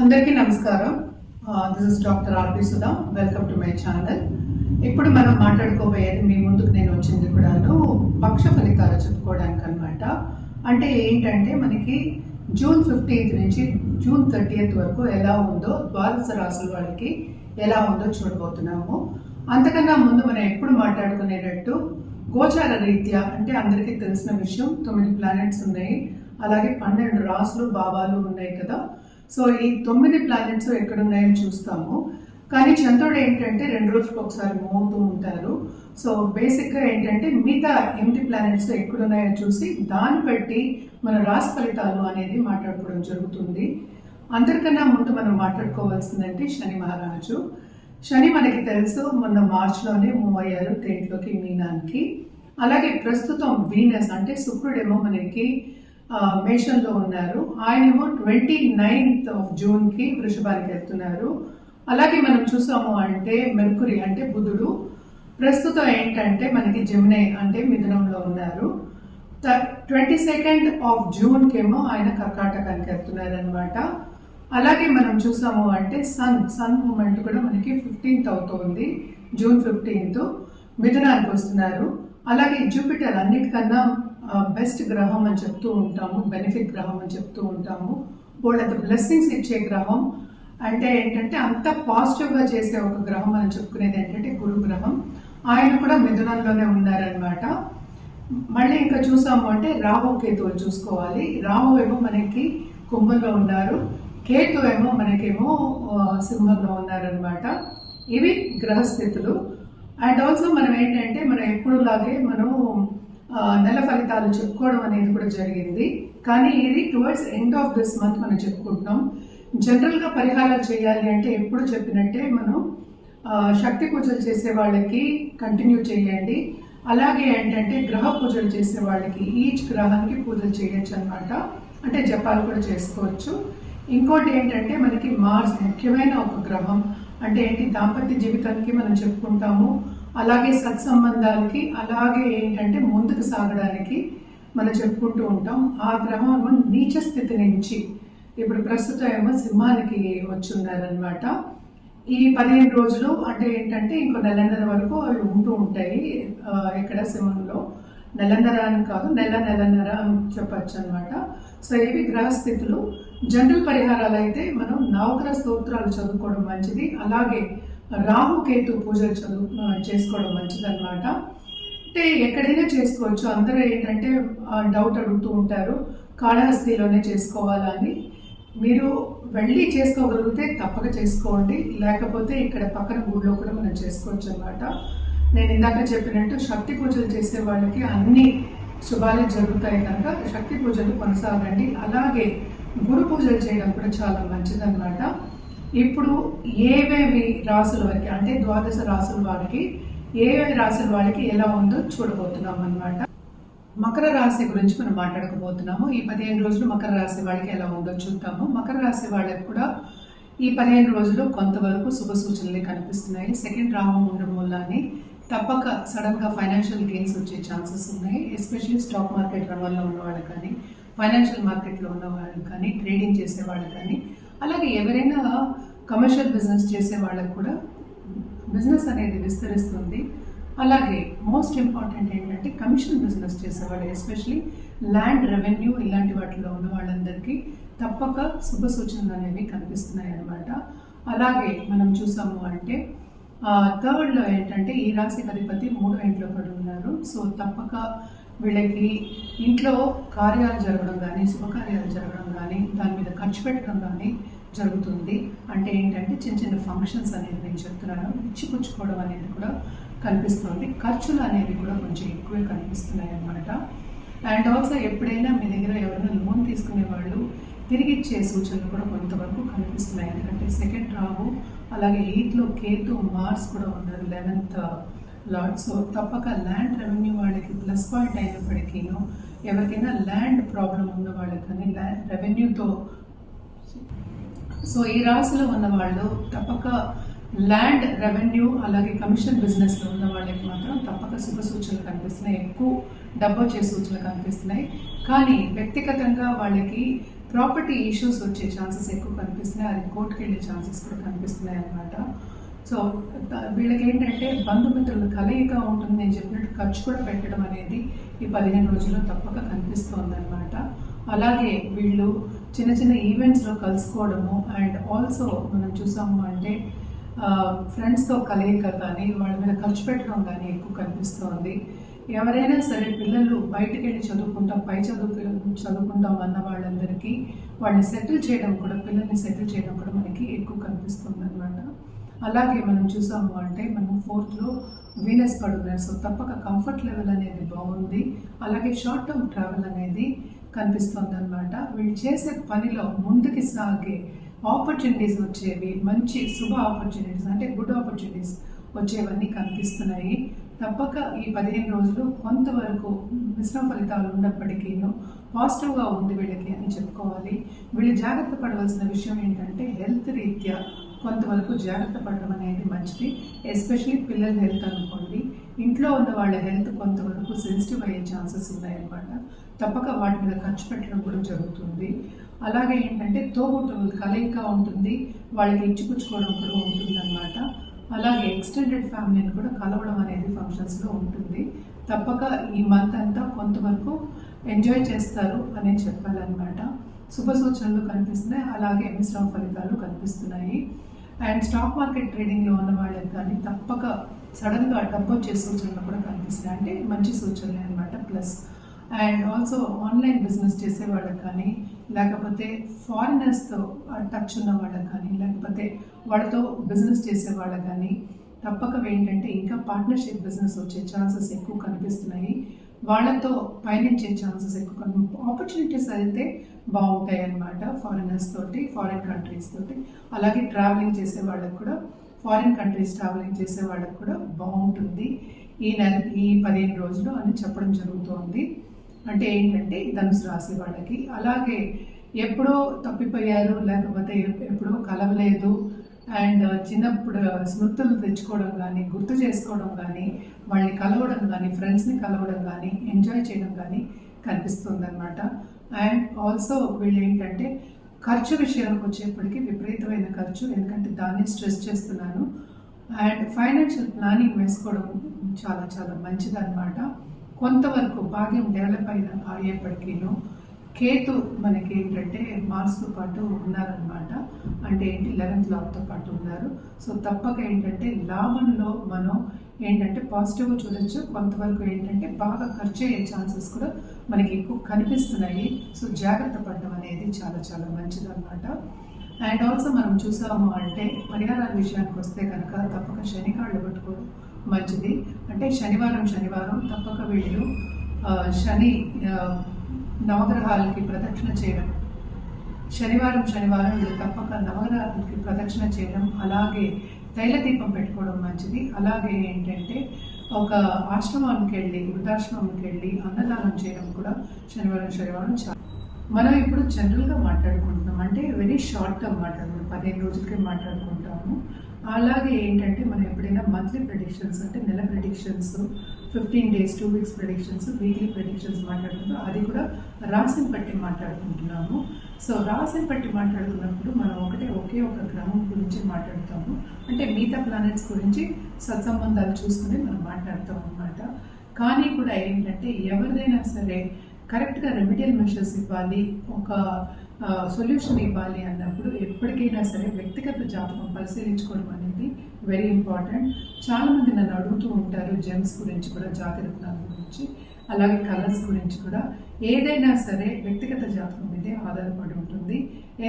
అందరికీ నమస్కారం. This is doctor RP Sudha. Welcome to my channel. ఇప్పుడు మనం మాట్లాడుకోబోయేది మీ ముందుకు నేను వచ్చింది కూడాను పక్ష ఫలితాలు చెప్పుకోవడానికి అనమాట. అంటే ఏంటంటే మనకి జూన్ 15th నుంచి జూన్ 30th వరకు ఎలా ఉందో ద్వాదశ రాశుల వాళ్ళకి ఎలా ఉందో చూడబోతున్నాము. అంతకన్నా ముందు మనం ఎప్పుడు మాట్లాడుకునేటట్టు గోచార రీత్యా అంటే అందరికీ తెలిసిన విషయం 9 ప్లానెట్స్ ఉన్నాయి, అలాగే 12 రాసులు భావాలు ఉన్నాయి కదా. సో ఈ 9 ప్లానెట్స్ ఎక్కడున్నాయో చూస్తాము. కానీ చంద్రుడు ఏంటంటే 2 రోజులకు ఒకసారి మూవ్ అవుతూ ఉంటారు. సో బేసిక్గా ఏంటంటే మిగతా 8 ప్లానెట్స్ ఎక్కడున్నాయో చూసి దాన్ని బట్టి మన రాశి ఫలితాలు అనేది మాట్లాడుకోవడం జరుగుతుంది. అందరికన్నా ముందు మనం మాట్లాడుకోవాల్సిందంటే శని మహారాజు. శని మనకి తెలుసు మొన్న మార్చిలోనే మూవ్ అయ్యారు దేంట్లోకి, మీనానికి. అలాగే ప్రస్తుతం వీనస్ అంటే శుక్రుడేమో మనకి మేషంలో ఉన్నారు. ఆయనేమో 29th of June వృషభానికి వెళ్తున్నారు. అలాగే మనం చూసాము అంటే మెర్కురీ అంటే బుధుడు ప్రస్తుతం ఏంటంటే మనకి జెమిని అంటే మిథునంలో ఉన్నారు. 22nd of June ఆయన కర్కాటకానికి వెళ్తున్నారు అనమాట. అలాగే మనం చూసాము అంటే సన్ మూమెంట్ కూడా మనకి 15th అవుతుంది, జూన్ 15th మిథునానికి వస్తున్నారు. అలాగే జూపిటర్ అన్నిటికన్నా బెస్ట్ గ్రహం అని చెప్తూ ఉంటాము, బెనిఫిట్ గ్రహం అని చెప్తూ ఉంటాము. వాళ్ళంత బ్లెస్సింగ్స్ ఇచ్చే గ్రహం అంటే ఏంటంటే అంత పాజిటివ్గా చేసే ఒక గ్రహం అని చెప్పుకునేది ఏంటంటే గురు గ్రహం. ఆయన కూడా మిథునంలోనే ఉన్నారనమాట. మళ్ళీ ఇంకా చూసాము అంటే రాహు కేతువులు చూసుకోవాలి. రాహు ఏమో మనకి కుంభంలో ఉన్నారు, కేతు ఏమో మనకేమో సింహంలో ఉన్నారనమాట. ఇవి గ్రహస్థితులు. అండ్ ఆల్సో మనం ఏంటంటే మనం ఎప్పుడులాగే మనం నెల ఫలితాలు చెప్పుకోవడం అనేది కూడా జరిగింది. కానీ ఇది towards end of this month మనం చెప్పుకుంటున్నాం. జనరల్గా పరిహారాలు చేయాలి అంటే ఎప్పుడు చెప్పినట్టే మనం శక్తి పూజలు చేసే వాళ్ళకి కంటిన్యూ చేయండి. అలాగే ఏంటంటే గ్రహ పూజలు చేసే వాళ్ళకి ఈచ్ గ్రహానికి పూజలు చేయొచ్చు అనమాట. అంటే జపాలు కూడా చేసుకోవచ్చు. ఇంకోటి ఏంటంటే మనకి మార్స్ ముఖ్యమైన ఒక గ్రహం. అంటే ఏంటి, దాంపత్య జీవితానికి మనం చెప్పుకుంటాము, అలాగే సత్సంబంధాలకి, అలాగే ఏంటంటే ముందుకు సాగడానికి మనం చెప్పుకుంటూ ఉంటాం. ఆ గ్రహం ఏమో నీచ స్థితి నుంచి ఇప్పుడు ప్రస్తుతం ఏమో సింహానికి వచ్చి ఉన్నారనమాట. ఈ 15 రోజులు అంటే ఏంటంటే ఇంకో నెలన్నర వరకు అవి ఉంటూ ఉంటాయి ఇక్కడ సింహంలో. నెలన్నర అని కాదు, నెలన్నర అని చెప్పచ్చు అనమాట. సో ఇవి గ్రహస్థితులు. జనరల్ పరిహారాలు అయితే మనం నవగ్రహ స్తోత్రాలు చదువుకోవడం మంచిది. అలాగే రాహుకేతు పూజలు చేసుకోవడం మంచిది అనమాట. అంటే ఎక్కడైనా చేసుకోవచ్చు. అందరూ ఏంటంటే డౌట్ అడుగుతూ ఉంటారు కాళహస్తిలోనే చేసుకోవాలని. మీరు వెళ్ళి చేసుకోగలిగితే తప్పక చేసుకోండి, లేకపోతే ఇక్కడ పక్కన గుడిలో కూడా మనం చేసుకోవచ్చు అనమాట. నేను ఇందాక చెప్పినట్టు శక్తి పూజలు చేసే వాళ్ళకి అన్ని శుభాలు జరుగుతాయి కనుక శక్తి పూజలు కొనసాగండి. అలాగే గురు పూజలు చేయడం కూడా చాలా మంచిదన్నమాట. ఇప్పుడు ఏవేవి రాసుల వారికి అంటే ద్వాదశ రాసుల వారికి ఏవేవి రాసుల వాళ్ళకి ఎలా ఉందో చూడబోతున్నాం అన్నమాట. మకర రాశి గురించి మనం మాట్లాడుకోబోతున్నాము. ఈ 15 రోజులు మకర రాశి వాళ్ళకి ఎలా ఉందో చూద్దాము. మకర రాశి వాళ్ళకి కూడా ఈ 15 రోజులు కొంతవరకు శుభ సూచనలు కనిపిస్తున్నాయి. సెకండ్ రాహు ఉండడం వల్లనే తప్పక సడన్గా ఫైనాన్షియల్ గెయిన్స్ వచ్చే ఛాన్సెస్ ఉన్నాయి. ఎస్పెషల్లీ స్టాక్ మార్కెట్ రంగంలో ఉన్నవాళ్ళు కానీ, ఫైనాన్షియల్ మార్కెట్లో ఉన్నవాళ్ళు కానీ, ట్రేడింగ్ చేసే వాళ్ళు కానీ, అలాగే ఎవరైనా కమర్షియల్ బిజినెస్ చేసే వాళ్ళకు కూడా బిజినెస్ అనేది విస్తరిస్తుంది. అలాగే మోస్ట్ ఇంపార్టెంట్ ఏంటంటే కమిషన్ బిజినెస్ చేసేవాళ్ళు, ఎస్పెషలీ ల్యాండ్ రెవెన్యూ ఇలాంటి వాటిలో ఉన్న వాళ్ళందరికీ తప్పక శుభ సూచనలు అనేవి కనిపిస్తున్నాయి అన్నమాట. అలాగే మనం చూసాము అంటే థర్డ్లో ఏంటంటే ఈ రాశికి అధిపతి 3వ ఇంట్లో పడి ఉన్నారు. సో తప్పక వీళ్ళకి ఇంట్లో కార్యాలు జరగడం కానీ, శుభకార్యాలు జరగడం కానీ, దాని మీద ఖర్చు పెట్టడం కానీ జరుగుతుంది. అంటే ఏంటంటే చిన్న చిన్న ఫంక్షన్స్ అనేది నేను చెప్తున్నాను, ఇచ్చిపుచ్చుకోవడం అనేది కూడా కనిపిస్తుంది. ఖర్చులు అనేవి కూడా కొంచెం ఎక్కువే కనిపిస్తున్నాయి అన్నమాట. అండ్ ఆల్సో ఎప్పుడైనా మీ దగ్గర ఎవరైనా లోన్ తీసుకునే వాళ్ళు తిరిగి ఇచ్చే సూచనలు కూడా కొంతవరకు కనిపిస్తున్నాయి. ఎందుకంటే సెకండ్ రాహు, అలాగే 8th కేతు, మార్స్ కూడా ఉన్నారు 11th లార్డ్. సో తప్పక ల్యాండ్ రెవెన్యూ వాళ్ళకి ప్లస్ పాయింట్ అయినప్పటికీ ఎవరికైనా ల్యాండ్ ప్రాబ్లం ఉన్న వాళ్ళకి కానీ రెవెన్యూతో, సో ఈ రాశిలో ఉన్న వాళ్ళు తప్పక ల్యాండ్ రెవెన్యూ అలాగే కమిషన్ బిజినెస్లో ఉన్న వాళ్ళకి మాత్రం తప్పక శుభ సూచనలు కనిపిస్తున్నాయి, ఎక్కువ డబ్బు వచ్చే సూచనలు కనిపిస్తున్నాయి. కానీ వ్యక్తిగతంగా వాళ్ళకి ప్రాపర్టీ ఇష్యూస్ వచ్చే ఛాన్సెస్ ఎక్కువ కనిపిస్తున్నాయి. అది కోర్టుకి వెళ్ళే ఛాన్సెస్ కూడా కనిపిస్తున్నాయి అన్నమాట. సో వీళ్ళకి ఏంటంటే బంధుమిత్రులు కలయిక ఉంటుంది, నేను చెప్పినట్టు ఖర్చు కూడా పెట్టడం అనేది ఈ 15 రోజుల్లో తప్పక కనిపిస్తోందన్నమాట. అలాగే వీళ్ళు చిన్న చిన్న ఈవెంట్స్లో కలుసుకోవడము అండ్ ఆల్సో మనం చూసాము అంటే ఫ్రెండ్స్తో కలయిక కానీ వాళ్ళ మీద ఖర్చు పెట్టడం కానీ ఎక్కువ కనిపిస్తోంది. ఎవరైనా సరే పిల్లలు బయటికి వెళ్ళి చదువుకుంటాం, పై చదువుకుంటాం అన్న వాళ్ళందరికీ వాళ్ళని సెటిల్ చేయడం కూడా, పిల్లల్ని సెటిల్ చేయడం కూడా మనకి ఎక్కువ కనిపిస్తుంది అనమాట. అలాగే మనం చూసాము అంటే మనం 4th వీనస్ పడున్నారు. సో తప్పక కంఫర్ట్ లెవెల్ అనేది బాగుంది. అలాగే షార్ట్ టర్మ్ ట్రావెల్ అనేది కనిపిస్తుంది అనమాట. వీళ్ళు చేసే పనిలో ముందుకి సాగే ఆపర్చునిటీస్ వచ్చేవి, మంచి శుభ ఆపర్చునిటీస్ అంటే గుడ్ ఆపర్చునిటీస్ వచ్చేవన్నీ కనిపిస్తున్నాయి. తప్పక ఈ 15 రోజులు కొంతవరకు మిశ్రమ ఫలితాలు ఉన్నప్పటికీ పాజిటివ్గా ఉంది వీళ్ళకి అని చెప్పుకోవాలి. వీళ్ళు జాగ్రత్త పడవలసిన విషయం ఏంటంటే హెల్త్ రీత్యా కొంతవరకు జాగ్రత్త పడడం అనేది మంచిది. ఎస్పెషలీ పిల్లల హెల్త్ అనుకోండి, ఇంట్లో ఉన్న వాళ్ళ హెల్త్ కొంతవరకు సెన్సిటివ్ అయ్యే ఛాన్సెస్ ఉన్నాయన్నమాట. తప్పక వాటి మీద ఖర్చు పెట్టడం కూడా జరుగుతుంది. అలాగే ఏంటంటే తోబుట్టువుల కలయిక ఉంటుంది, వాళ్ళకి ఇచ్చిపుచ్చుకోవడం కూడా ఉంటుంది అన్నమాట. అలాగే ఎక్స్టెండెడ్ ఫ్యామిలీని కూడా కలవడం అనేది ఫంక్షన్స్లో ఉంటుంది. తప్పక ఈ మంత్ అంతా కొంతవరకు ఎంజాయ్ చేస్తారు అనే చెప్పాలన్నమాట. శుభ సూచనలు కనిపిస్తున్నాయి, అలాగే మిశ్రమ ఫలితాలు కనిపిస్తున్నాయి. అండ్ స్టాక్ మార్కెట్ ట్రేడింగ్లో ఉన్న వాళ్ళకి కానీ తప్పక సడన్గా డబ్బు వచ్చే సూచనలు కూడా కనిపిస్తున్నాయి, అంటే మంచి సూచనలే అనమాట. Plus and also online business చేసే వాళ్ళకి కానీ, లేకపోతే ఫారినర్స్తో టచ్ ఉన్న వాళ్ళకి కానీ, లేకపోతే వాళ్ళతో బిజినెస్ చేసే వాళ్ళకి కానీ తప్పక ఏంటంటే ఇంకా పార్ట్నర్షిప్ బిజినెస్ వచ్చే ఛాన్సెస్ ఎక్కువ కనిపిస్తున్నాయి. వాళ్ళతో పయనించే ఛాన్సెస్ ఎక్కువ ఆపర్చునిటీస్ అయితే బాగుంటాయి అన్నమాట. ఫారినర్స్ తోటి, ఫారిన్ కంట్రీస్ తోటి, అలాగే ట్రావెలింగ్ చేసే వాళ్ళకి కూడా, ఫారిన్ కంట్రీస్ ట్రావెలింగ్ చేసే వాళ్ళకి కూడా బాగుంటుంది ఈ 15 రోజులు అని చెప్పడం జరుగుతోంది. అంటే ఏంటంటే ధనుసు రాశి వాళ్ళకి. అలాగే ఎప్పుడో తప్పిపోయారు, లేకపోతే ఎప్పుడో కలవలేదు అండ్ చిన్నప్పుడు స్మృతులు తెచ్చుకోవడం కానీ, గుర్తు చేసుకోవడం కానీ, వాళ్ళని కలవడం కానీ, ఫ్రెండ్స్ని కలవడం కానీ, ఎంజాయ్ చేయడం కానీ కనిపిస్తుంది అనమాట. అండ్ ఆల్సో వీళ్ళు ఏంటంటే ఖర్చు విషయానికి వచ్చేప్పటికీ విపరీతమైన ఖర్చు, ఎందుకంటే దాన్ని స్ట్రెస్ చేస్తున్నాను. అండ్ ఫైనాన్షియల్ ప్లానింగ్ వేసుకోవడం చాలా చాలా మంచిదన్నమాట. కొంతవరకు భాగ్యం డెవలప్ అయ్యేప్పటికీను కేతు మనకి ఏంటంటే మార్స్తో పాటు ఉన్నారనమాట. అంటే ఏంటి 11th లాట్తో పాటు ఉన్నారు. సో తప్పక ఏంటంటే లాభంలో మనం ఏంటంటే పాజిటివ్గా చూడొచ్చు. కొంతవరకు ఏంటంటే బాగా ఖర్చు అయ్యే ఛాన్సెస్ కూడా మనకి ఎక్కువ కనిపిస్తున్నాయి. సో జాగ్రత్త పడడం అనేది చాలా చాలా మంచిదన్నమాట. అండ్ ఆల్సో మనం చూసాము అంటే పరిహారాల విషయానికి వస్తే కనుక తప్పక శనికాళ్ళు పట్టుకోవడం మంచిది. అంటే శనివారం తప్పక వీళ్ళు శని నవగ్రహాలకి ప్రదక్షిణ చేయడం, శనివారం వీళ్ళు తప్పక నవగ్రహాలకి ప్రదక్షిణ చేయడం, అలాగే తైల దీపం పెట్టుకోవడం మంచిది. అలాగే ఏంటంటే ఒక ఆశ్రమానికి వెళ్ళి, వృద్ధాశ్రమంకి వెళ్ళి అన్నదానం చేయడం కూడా శనివారం చాలా. మనం ఇప్పుడు జనరల్గా మాట్లాడుకుంటున్నాం, అంటే వెరీ షార్ట్ టర్మ్ మాట్లాడుకుంటాం, 15 రోజులకే మాట్లాడుకుంటాము. అలాగే ఏంటంటే మనం ఎప్పుడైనా మంత్లీ ప్రెడిక్షన్స్ అంటే నెల predictions, 15 days 2 weeks predictions, weekly predictions మాట్లాడుకుంటాం. అది కూడా రాశిని బట్టి మాట్లాడుకుంటున్నాము. సో రాశిని బట్టి మాట్లాడుకున్నప్పుడు మనం ఒకే ఒక గ్రహం గురించి మాట్లాడుతాము. అంటే మిగతా ప్లానెట్స్ గురించి సత్సంబంధాలు చూసుకుని మనం మాట్లాడతాం అన్నమాట. కానీ కూడా ఏంటంటే ఎవరిదైనా సరే కరెక్ట్గా రెమిడియల్ మెషర్స్ ఇవ్వాలి, ఒక సొల్యూషన్ ఇవ్వాలి అన్నప్పుడు ఎప్పటికైనా సరే వ్యక్తిగత జాతకం పరిశీలించుకోవడం అనేది వెరీ ఇంపార్టెంట్. చాలామంది నన్ను అడుగుతూ ఉంటారు జెమ్స్ గురించి కూడా, జాతరత్నాల గురించి, అలాగే కలర్స్ గురించి కూడా. ఏదైనా సరే వ్యక్తిగత జాతకం మీదే ఆధారపడి ఉంటుంది.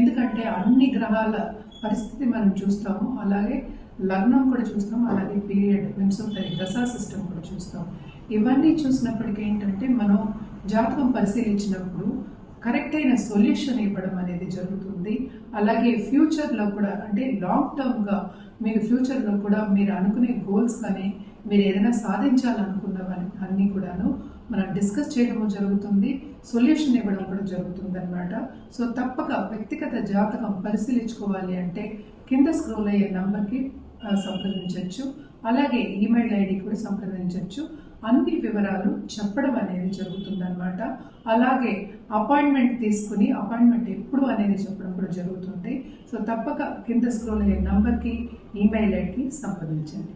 ఎందుకంటే అన్ని గ్రహాల పరిస్థితి మనం చూస్తాము, అలాగే లగ్నం కూడా చూస్తాం, అలాగే పీరియడ్ వింశోత్తరి దశా సిస్టమ్ కూడా చూస్తాం. ఇవన్నీ చూసినప్పటికీ ఏంటంటే మనం జాతకం పరిశీలించినప్పుడు కరెక్ట్ అయిన సొల్యూషన్ ఇవ్వడం అనేది జరుగుతుంది. అలాగే ఫ్యూచర్లో కూడా, అంటే లాంగ్ టర్మ్గా మీరు ఫ్యూచర్లో కూడా మీరు అనుకునే గోల్స్ కానీ, మీరు ఏదైనా సాధించాలనుకున్నవన్నీ అన్నీ కూడాను మనం డిస్కస్ చేయడము జరుగుతుంది, సొల్యూషన్ ఇవ్వడం కూడా జరుగుతుంది అన్నమాట. సో తప్పక వ్యక్తిగత జాతకం పరిశీలించుకోవాలి అంటే కింద స్క్రోల్ అయ్యే నంబర్కి సంప్రదించవచ్చు, అలాగే ఈమెయిల్ ఐడి కూడా సంప్రదించవచ్చు. అన్ని వివరాలు చెప్పడం అనేది జరుగుతుందన్నమాట. అలాగే అపాయింట్మెంట్ తీసుకుని అపాయింట్మెంట్ ఎప్పుడు అనేది చెప్పడం కూడా జరుగుతుంది. సో తప్పక కింద స్క్రోల్ అయ్యే నంబర్కి ఈమెయిల్ ఐడికి సంప్రదించండి.